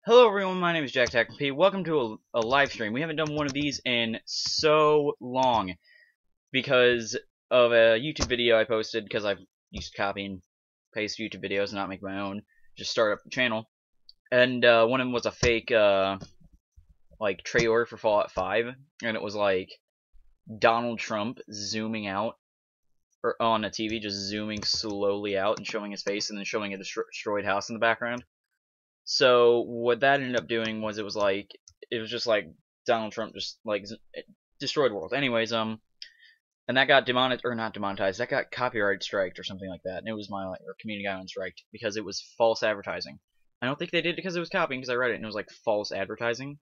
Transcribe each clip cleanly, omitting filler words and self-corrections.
Hello everyone, my name is Jack P. Welcome to a live stream. We haven't done one of these in so long because of a YouTube video I posted because I've used to copy and paste YouTube videos and not make my own. Just start up the channel. And one of them was a fake like trailer for Fallout 5, and it was like Donald Trump zooming out or on a TV, just zooming slowly out and showing his face and then showing a destroyed house in the background. So what that ended up doing was it was just like Donald Trump just like destroyed the world. Anyways, and that got not demonetized. That got copyright striked or something like that. And it was my or community guidelines striked because it was false advertising. I don't think they did it because it was copying, because I read it and it was like false advertising,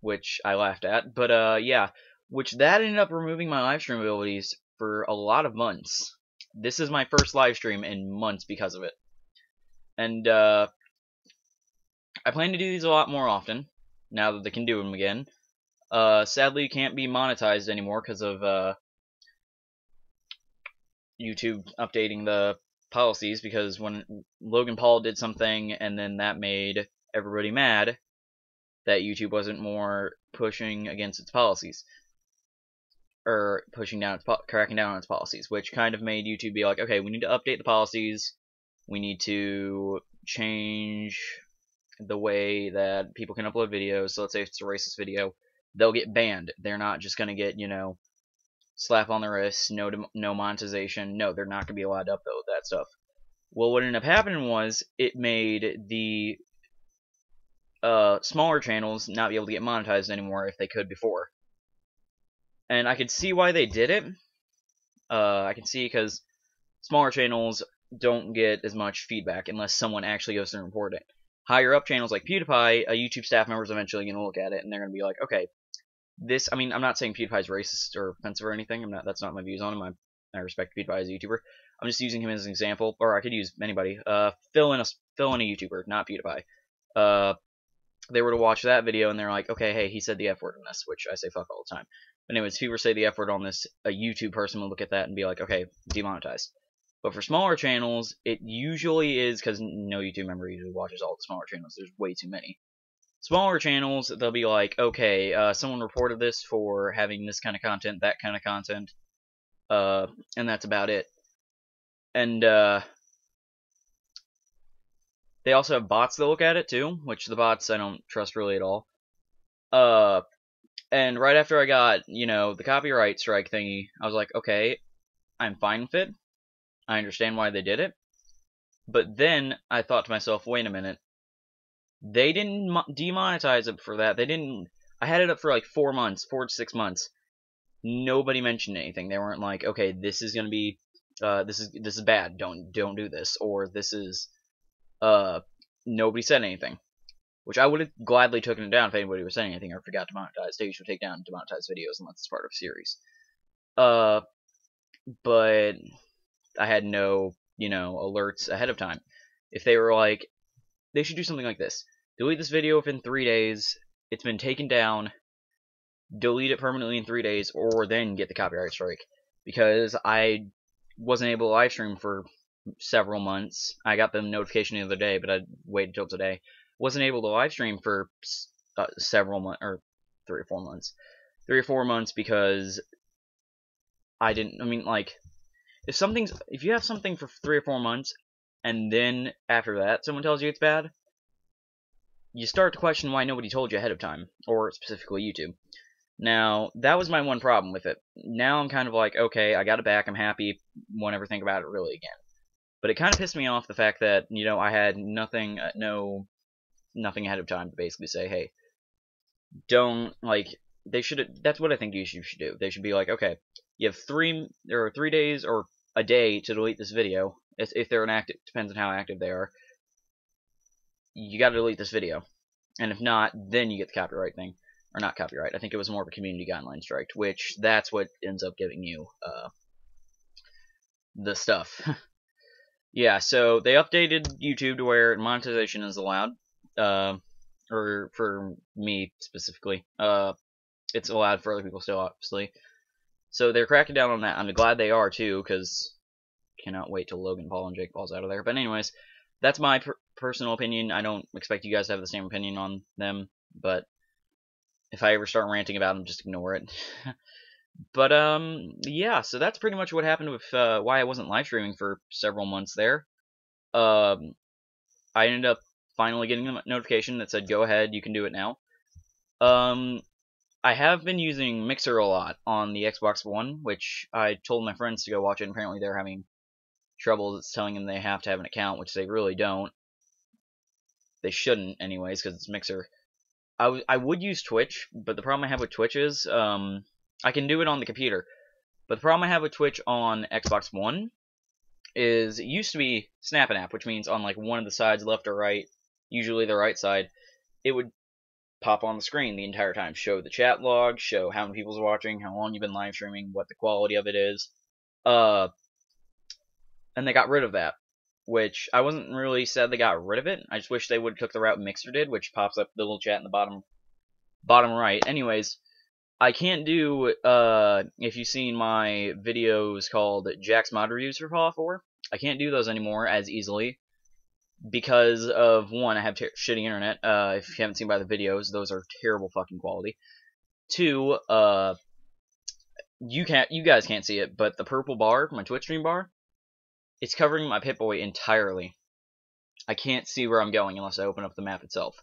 which I laughed at. But yeah, which that ended up removing my live stream abilities for a lot of months. This is my first live stream in months because of it. And I plan to do these a lot more often, now that they can do them again. Sadly, you can't be monetized anymore because of YouTube updating the policies, because when Logan Paul did something and then that made everybody mad that YouTube wasn't more pushing against its policies. Or cracking down on its policies, which kind of made YouTube be like, okay, we need to update the policies. We need to change the way that people can upload videos. So let's say if it's a racist video, they'll get banned. They're not just going to get, slap on the wrist, no monetization. No, they're not going to be allowed to upload that stuff. Well, what ended up happening was it made the smaller channels not be able to get monetized anymore if they could before. And I could see why they did it. I can see because smaller channels don't get as much feedback unless someone actually goes through and report it. Higher up channels like PewDiePie, a YouTube staff member is eventually going to look at it and they're going to be like, okay, this. I mean, I'm not saying PewDiePie's racist or offensive or anything. That's not my views on him. I respect PewDiePie as a YouTuber. I'm just using him as an example, or I could use anybody. Fill in a YouTuber, not PewDiePie. They were to watch that video and they're like, okay, hey, he said the F word on this, which I say fuck all the time. But anyways, if he were to say the F word on this, a YouTube person will look at that and be like, okay, demonetized. But for smaller channels, it usually is, because no YouTube member usually watches all the smaller channels. There's way too many. Smaller channels, they'll be like, okay, someone reported this for having this kind of content, that kind of content, and that's about it. And they also have bots that look at it too, which the bots I don't trust really at all. And right after I got, the copyright strike thingy, I was like, okay, I'm fine with it. I understand why they did it. But then I thought to myself, wait a minute. They didn't demonetize it for that. They didn't. I had it up for like 4 months, 4 to 6 months. Nobody mentioned anything. They weren't like, okay, this is gonna be, this is bad. Don't do this. Or this is, nobody said anything. Which I would have gladly taken it down if anybody was saying anything or forgot to monetize. They usually take down demonetized videos unless it's part of a series. But I had no, alerts ahead of time. If they were like, they should do something like this. Delete this video within 3 days. It's been taken down. Delete it permanently in 3 days, or then get the copyright strike. Because I wasn't able to live stream for several months. I got the notification the other day, but I waited until today. Wasn't able to live stream for several months, or 3 or 4 months. 3 or 4 months because I didn't, if you have something for 3 or 4 months, and then after that someone tells you it's bad, you start to question why nobody told you ahead of time, or specifically YouTube. Now, that was my one problem with it. Now I'm kind of like, okay, I got it back, I'm happy, won't ever think about it really again. But it kind of pissed me off the fact that, I had nothing ahead of time to basically say, hey, don't, they should, that's what I think YouTube should do. They should be like, okay, you have 3 days or a day to delete this video. If they're inactive, depends on how active they are. You gotta delete this video. And if not, then you get the copyright thing. Or not copyright, I think it was more of a community guideline strike, which that's what ends up giving you the stuff. Yeah, so they updated YouTube to where monetization is allowed. Or for me specifically. It's allowed for other people still, obviously. So they're cracking down on that. I'm glad they are too, because cannot wait till Logan Paul and Jake Paul's out of there. But anyways, that's my personal opinion. I don't expect you guys to have the same opinion on them, but if I ever start ranting about them, just ignore it. But yeah, so that's pretty much what happened with why I wasn't live streaming for several months there. Um, I ended up finally getting a notification that said, "Go ahead, you can do it now." Um, I have been using Mixer a lot on the Xbox One, which I told my friends to go watch it. And apparently, they're having trouble. It's telling them they have to have an account, which they really don't. They shouldn't, anyways, because it's Mixer. I would use Twitch, but the problem I have with Twitch is I can do it on the computer. But the problem I have with Twitch on Xbox One is it used to be Snapping App, which means on like one of the sides, left or right, usually the right side, it would pop on the screen the entire time, show the chat log, show how many people's watching, how long you've been live streaming, what the quality of it is. And they got rid of that, which I wasn't really sad they got rid of it. I just wish they would have took the route Mixer did, which pops up the little chat in the bottom right. Anyways, I can't do, if you've seen my videos called Jack's Mod Reviews for Fallout 4, I can't do those anymore as easily because of, one, I have shitty internet. If you haven't seen by the videos, those are terrible fucking quality. Two, you guys can't see it, but the purple bar, my Twitch stream bar, it's covering my Pip-Boy entirely. I can't see where I'm going unless I open up the map itself.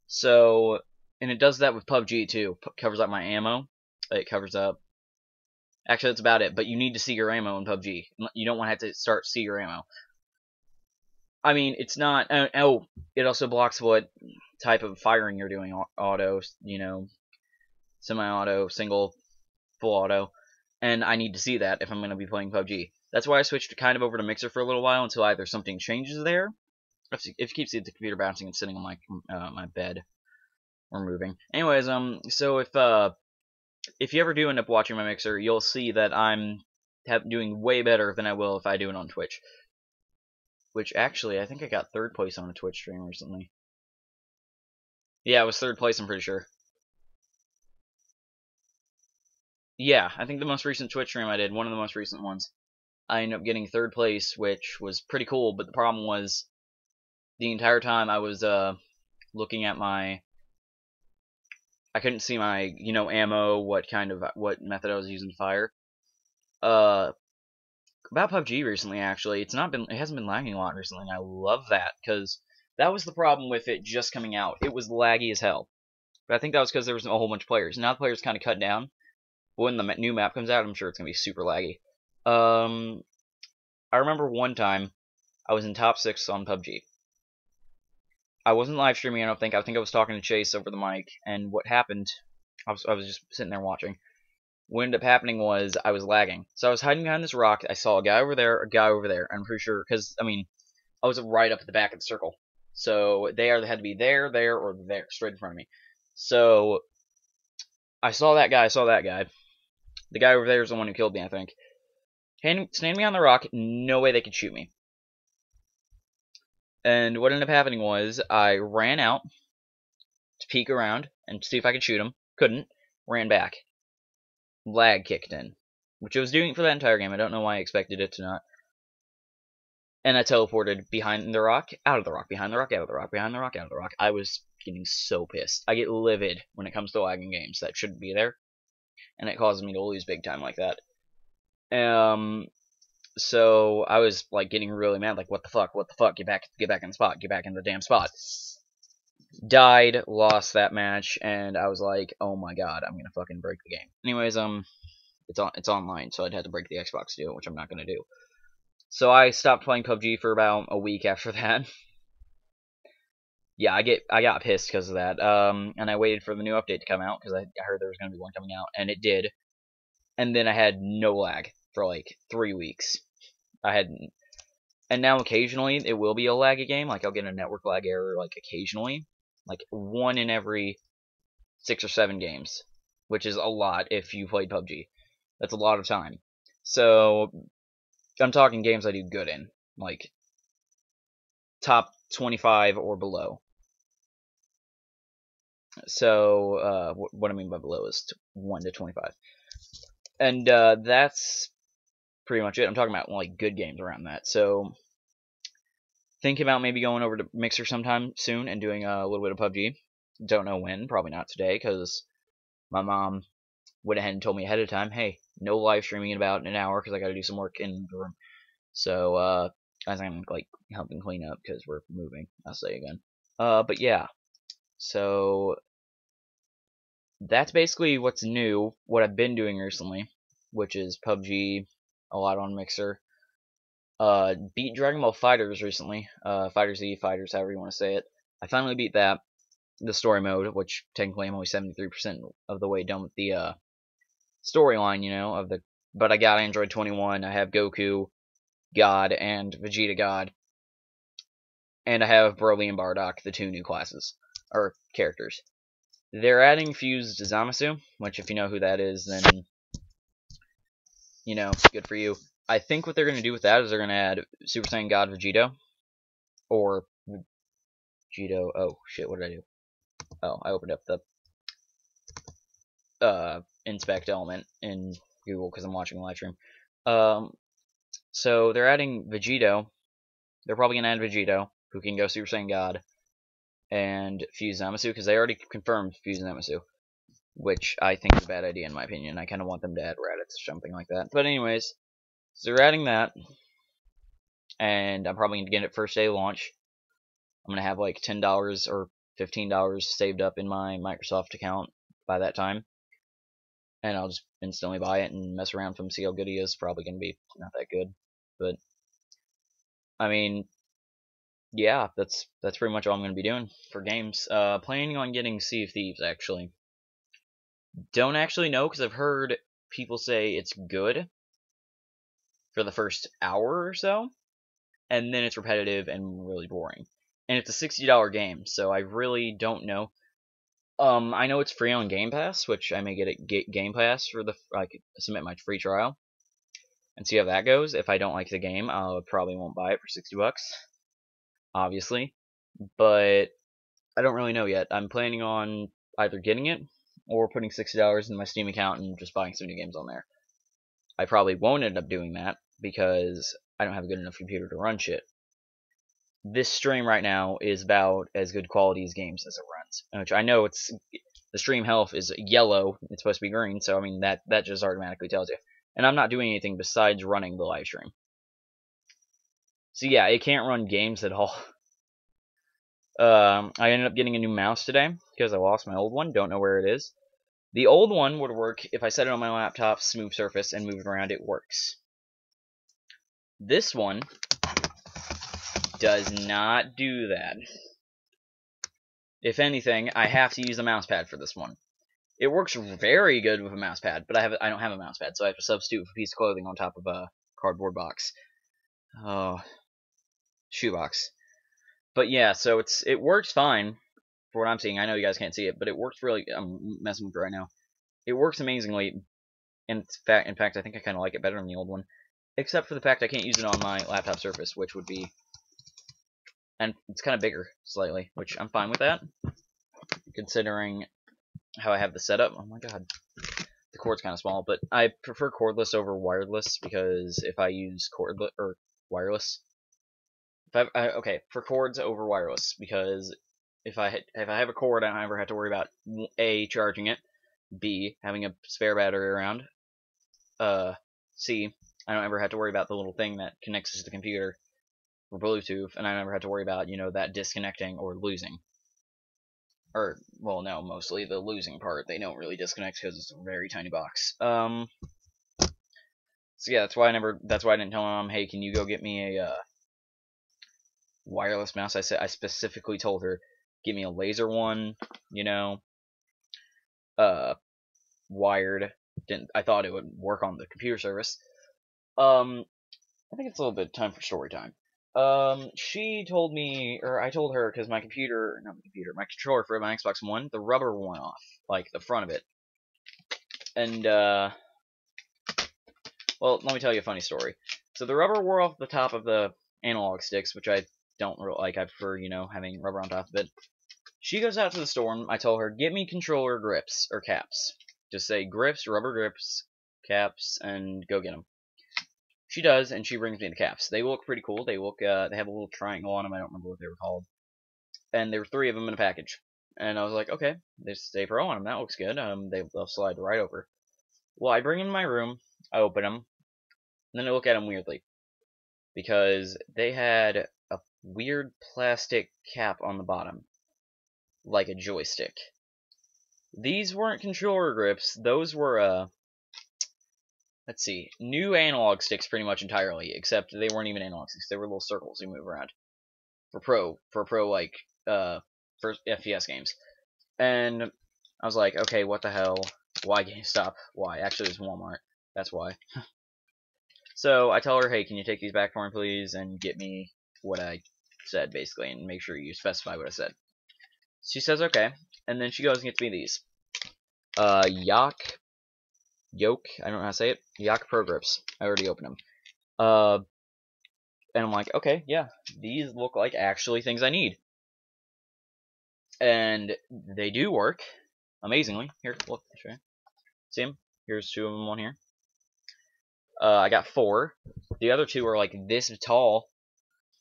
So, and it does that with PUBG too. Covers up my ammo. It covers up. Actually, that's about it. But you need to see your ammo in PUBG. You don't want to have to start see your ammo. I mean, it's not. Oh, it also blocks what type of firing you're doing. Auto, you know, semi-auto, single, full auto, and I need to see that if I'm going to be playing PUBG. That's why I switched kind of over to Mixer for a little while until either something changes there. If you keep seeing the computer bouncing and sitting on my bed or moving. Anyways, so if you ever do end up watching my Mixer, you'll see that I'm doing way better than I will if I do it on Twitch. Which actually, I think I got 3rd place on a Twitch stream recently. Yeah, it was 3rd place, I'm pretty sure. Yeah, I think the most recent Twitch stream I did, one of the most recent ones, I ended up getting 3rd place, which was pretty cool, but the problem was the entire time I was looking at I couldn't see my, you know, ammo, what method I was using to fire. About PUBG recently, actually, it hasn't been lagging a lot recently, and I love that, because that was the problem with it just coming out. It was laggy as hell. But I think that was because there was a whole bunch of players. Now the players kind of cut down. But when the new map comes out, I'm sure it's going to be super laggy. I remember one time, I was in top 6 on PUBG. I wasn't live streaming, I don't think. I think I was talking to Chase over the mic, and what happened, I was just sitting there watching. What ended up happening was I was lagging. So I was hiding behind this rock. I saw a guy over there, a guy over there. I'm pretty sure, because, I mean, I was right up at the back of the circle. So they either had to be there, or there, straight in front of me. So I saw that guy, The guy over there is the one who killed me, I think. Standing behind the rock, no way they could shoot me. And what ended up happening was I ran out to peek around and see if I could shoot him. Couldn't. Ran back. Lag kicked in, which I was doing for that entire game. I don't know why I expected it to not. And I teleported behind the rock, out of the rock, behind the rock, out of the rock, behind the rock, out of the rock. I was getting so pissed. I get livid when it comes to lagging games that shouldn't be there, and it causes me to lose big time like that. So I was like getting really mad, like what the fuck, get back in the spot, get back in the damn spot. Died, lost that match, and I was like, oh my god, I'm gonna fucking break the game. Anyways, it's online, so I'd have to break the Xbox to do it, which I'm not gonna do. So I stopped playing PUBG for about a week after that. Yeah, I got pissed because of that. And I waited for the new update to come out because I heard there was gonna be one coming out, and it did. And then I had no lag for like 3 weeks. And now occasionally it will be a laggy game. Like I'll get a network lag error like occasionally, like 1 in every 6 or 7 games, which is a lot if you played PUBG. That's a lot of time. So I'm talking games I do good in, like top 25 or below. So what I mean by below is 1 to 25. And that's pretty much it. I'm talking about like good games around that. So Thinking about maybe going over to Mixer sometime soon and doing a little bit of PUBG. Don't know when, probably not today, because my mom went ahead and told me ahead of time, hey, no live streaming in about an hour because I got to do some work in the room. So, as I'm like helping clean up because we're moving, I'll say again. But yeah, so that's basically what's new, what I've been doing recently, which is PUBG, a lot on Mixer. Beat Dragon Ball FighterZ recently, FighterZ, Fighters, however you want to say it. I finally beat that, the story mode, which technically I'm only 73% of the way done with the storyline, you know, but I got Android 21, I have Goku God and Vegeta God, and I have Broly and Bardock, the 2 new classes, or characters. They're adding Fused Zamasu, which if you know who that is, then, you know, good for you. I think what they're going to do with that is they're going to add Super Saiyan God Vegito, or Vegito, oh shit, what did I do? Oh, I opened up the inspect element in Google because I'm watching a live stream. So they're adding Vegito. They're probably gonna add Vegito, who can go Super Saiyan God, and Fuse Zamasu, because they already confirmed Fuse Zamasu, which I think is a bad idea in my opinion. I kind of want them to add Raditz or something like that. But anyways, so they're adding that, and I'm probably gonna get it first day launch. I'm gonna have like $10 or $15 saved up in my Microsoft account by that time. And I'll just instantly buy it and mess around with them, see how good he is. Probably going to be not that good. But, I mean, yeah, that's pretty much all I'm going to be doing for games. Planning on getting Sea of Thieves, actually. Don't actually know, because I've heard people say it's good for the first hour or so. And then it's repetitive and really boring. And it's a $60 game, so I really don't know. I know it's free on Game Pass, which I may get at Game Pass for I could submit my free trial and see how that goes. If I don't like the game, I probably won't buy it for $60, obviously. But I don't really know yet. I'm planning on either getting it or putting $60 in my Steam account and just buying some new games on there. I probably won't end up doing that because I don't have a good enough computer to run shit. This stream right now is about as good quality as games as it runs, which I know it's the stream health is yellow. It's supposed to be green, so I mean that just automatically tells you. And I'm not doing anything besides running the live stream. So yeah, it can't run games at all. I ended up getting a new mouse today because I lost my old one. Don't know where it is. The old one would work if I set it on my laptop, smooth surface, and moved around. It works. This one does not do that. If anything, I have to use a mouse pad for this one. It works very good with a mouse pad, but I don't have a mouse pad, so I have to substitute with a piece of clothing on top of a cardboard box. Oh, shoebox. But yeah, so it works fine for what I'm seeing. I know you guys can't see it, but it works really. I'm messing with it right now. It works amazingly. In fact, I think I kind of like it better than the old one, except for the fact I can't use it on my laptop Surface, which would be, and it's kind of bigger slightly, which I'm fine with that, considering how I have the setup. Oh my god, the cord's kind of small, but I prefer cordless over wireless because if I use cordless or wireless, okay, for cords over wireless, because if I have a cord, I don't ever have to worry about A, charging it, B, having a spare battery around, C, I don't ever have to worry about the little thing that connects to the computer for Bluetooth, and I never have to worry about, you know, that disconnecting or losing. Or, well, no, mostly the losing part. They don't really disconnect because it's a very tiny box. So yeah, that's why I didn't tell my mom, hey, can you go get me a wireless mouse? I specifically told her, give me a laser one, you know, wired. I thought it would work on the computer service. I think it's a little bit time for story time. She told me, or I told her, because my controller for my Xbox One, the rubber went off, like the front of it. And, well, let me tell you a funny story. So the rubber wore off the top of the analog sticks, which I don't really like. I prefer, you know, having rubber on top of it. She goes out to the store, and I told her, get me controller grips, or caps. Just say grips, rubber grips, caps, and go get them. she does, and she brings me the caps. They look pretty cool. They look, they have a little triangle on them. I don't remember what they were called. And there were 3 of them in a package. And I was like, okay, there's Stay Pro on them. That looks good. They'll slide right over. Well, I bring them in my room. I open them. And then I look at them weirdly. Because they had a weird plastic cap on the bottom. Like a joystick. These weren't controller grips. Those were, let's see, new analog sticks pretty much entirely. Except they weren't even analog sticks. They were little circles you move around. For pro, like, for FPS games. And I was like, okay, what the hell? Why GameStop? Why? Actually, it was Walmart. That's why. So I tell her, hey, can you take these back for me, please, and get me what I said, basically, and make sure you specify what I said. She says, okay, and then she goes and gets me these. Yoke, I don't know how to say it. Yoke Pro Grips. I already opened them. And I'm like, okay, yeah, these look like actually things I need. And they do work, amazingly. Here, look, I'll show you. See them? Here's 2 of them on here. I got 4. The other 2 are like this tall,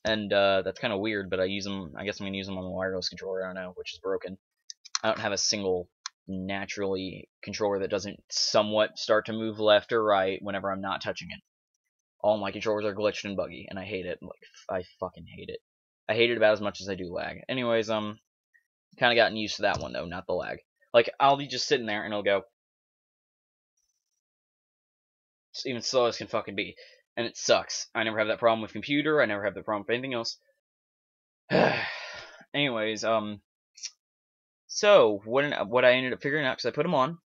and that's kind of weird, but I use them. I guess I'm gonna use them on the wireless controller. I don't know, which is broken. I don't have a single naturally controller that doesn't somewhat start to move left or right whenever I'm not touching it. All my controllers are glitched and buggy, and I hate it. Like, I fucking hate it. I hate it about as much as I do lag. Anyways, kind of gotten used to that one though, not the lag. Like, I'll be just sitting there and it'll go. It's even slow as can fucking be, and it sucks. I never have that problem with computer. I never have that problem with anything else. Anyways, so what I ended up figuring out, because I put them on,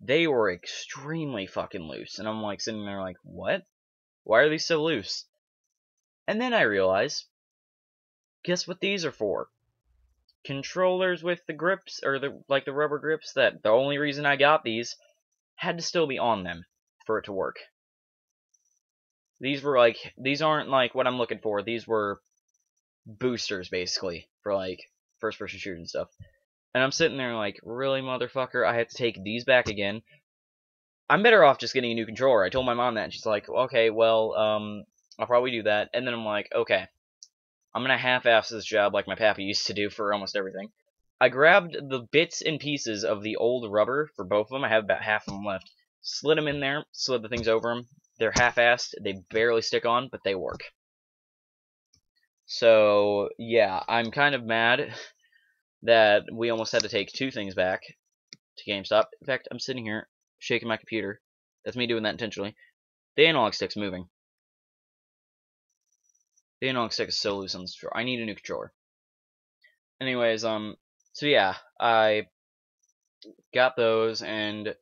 they were extremely fucking loose, and I'm like sitting there like, what? Why are these so loose? And then I realize, guess what these are for? Controllers with the grips, or the rubber grips, that the only reason I got these had to still be on them for it to work. These aren't like what I'm looking for. These were boosters, basically, for like first-person shooters and stuff. And I'm sitting there like, really, motherfucker? I have to take these back again? I'm better off just getting a new controller. I told my mom that, and she's like, okay, well, I'll probably do that. And then I'm like, okay, I'm gonna half-ass this job like my pappy used to do for almost everything. I grabbed the bits and pieces of the old rubber for both of them. I have about half of them left. Slid them in there, slid the things over them. They're half-assed. They barely stick on, but they work. So, yeah, I'm kind of mad that we almost had to take 2 things back to GameStop. In fact, I'm sitting here shaking my computer. That's me doing that intentionally. The analog stick's moving. The analog stick is so loose on this controller. I need a new controller. Anyways, so yeah, I got those and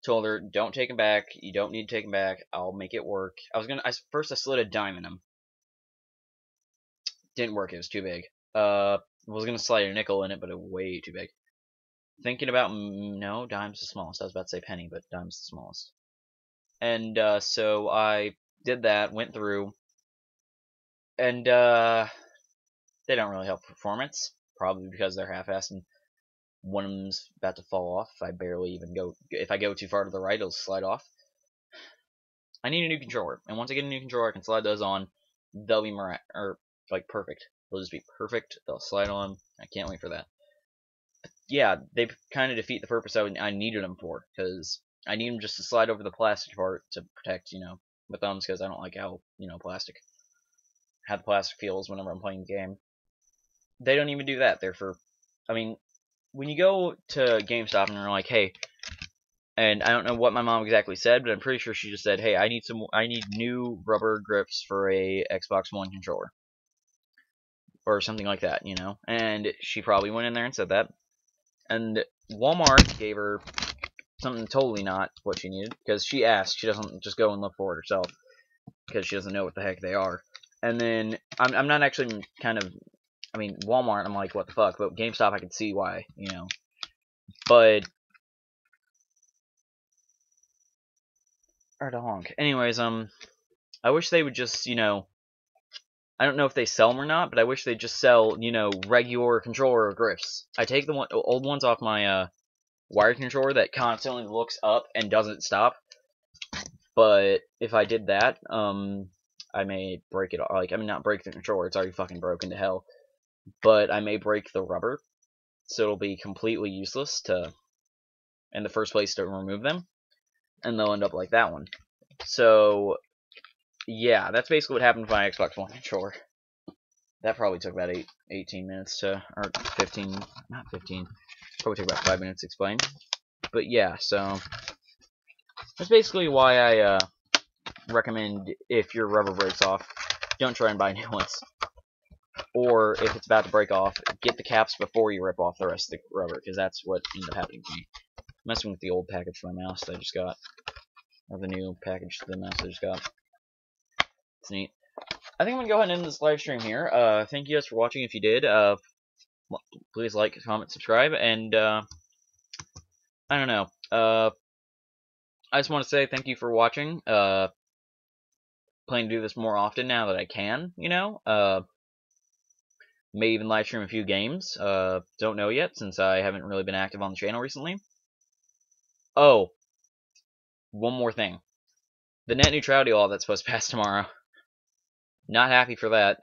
told her, don't take them back. You don't need to take them back. I'll make it work. First I slid a dime in them. Didn't work. It was too big. I was gonna slide a nickel in it, but it was way too big. Thinking about, no, dime's the smallest. I was about to say penny, but dime's the smallest. And so I did that, went through, and they don't really help performance, probably because they're half-assed and one of them's about to fall off. If I go too far to the right, it'll slide off. I need a new controller, and once I get a new controller, I can slide those on. They'll be like perfect. They'll just be perfect. They'll slide on. I can't wait for that. But yeah, they kind of defeat the purpose I needed them for, because I need them just to slide over the plastic part to protect, my thumbs, because I don't like how, how the plastic feels whenever I'm playing the game. They don't even do that. When you go to GameStop and they're like, hey, and I don't know what my mom exactly said, but I'm pretty sure she just said, hey, I need new rubber grips for a Xbox One controller. Or something like that, And she probably went in there and said that. And Walmart gave her something totally not what she needed, because she asked. She doesn't just go and look for it herself, because she doesn't know what the heck they are. And then, I'm not actually Walmart, I'm like, what the fuck? But GameStop, I can see why, But, or the honk. Anyways, I wish they would just, I don't know if they sell them or not, but I wish they'd just sell, regular controller grips. I take the old ones off my wired controller that constantly looks up and doesn't stop. But if I did that, I may break it. Like, I mean, not break the controller; it's already fucking broken to hell. But I may break the rubber, so it'll be completely useless to, in the first place, to remove them, and they'll end up like that one. So, yeah, that's basically what happened with my Xbox One controller. That probably took about 18 minutes to, or 15, not 15, probably took about 5 minutes to explain. But yeah, so that's basically why I recommend, if your rubber breaks off, don't try and buy new ones. Or if it's about to break off, get the caps before you rip off the rest of the rubber, because that's what ended up happening to me. Messing with the old package for my mouse that I just got, or the new package to the mouse I just got. It's neat. I think I'm going to go ahead and end this live stream here. Thank you guys for watching. If you did, please like, comment, subscribe, and I don't know. I just want to say thank you for watching. Plan to do this more often now that I can, you know. May even live stream a few games. Don't know yet, since I haven't really been active on the channel recently. Oh, one more thing. The net neutrality law that's supposed to pass tomorrow. Not happy for that.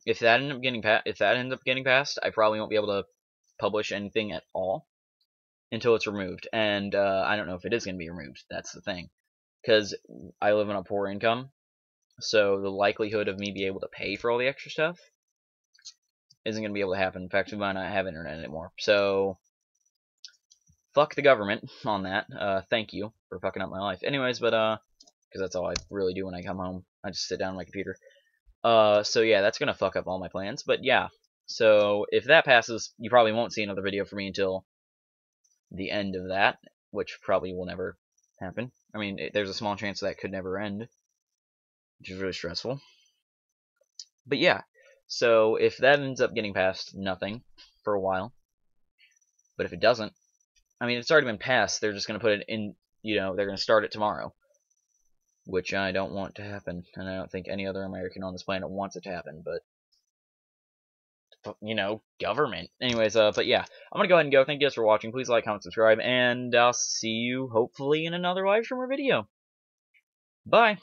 If that ends up getting passed, I probably won't be able to publish anything at all until it's removed. And I don't know if it is going to be removed. That's the thing, because I live on a poor income, so the likelihood of me being able to pay for all the extra stuff isn't going to be able to happen. In fact, we might not have internet anymore. So, fuck the government on that. Thank you for fucking up my life. Anyways, but, because that's all I really do when I come home. I just sit down on my computer. So yeah, that's going to fuck up all my plans. But yeah, so if that passes, you probably won't see another video from me until the end of that, which probably will never happen. I mean, there's a small chance that could never end, which is really stressful. But yeah, so if that ends up getting passed, nothing for a while. But if it doesn't, I mean, it's already been passed. They're just going to put it in, you know, they're going to start it tomorrow, which I don't want to happen, and I don't think any other American on this planet wants it to happen, but, you know, government. Anyways, but yeah, I'm gonna go ahead and go. Thank you guys for watching. Please like, comment, subscribe, and I'll see you, hopefully, in another live stream or video. Bye!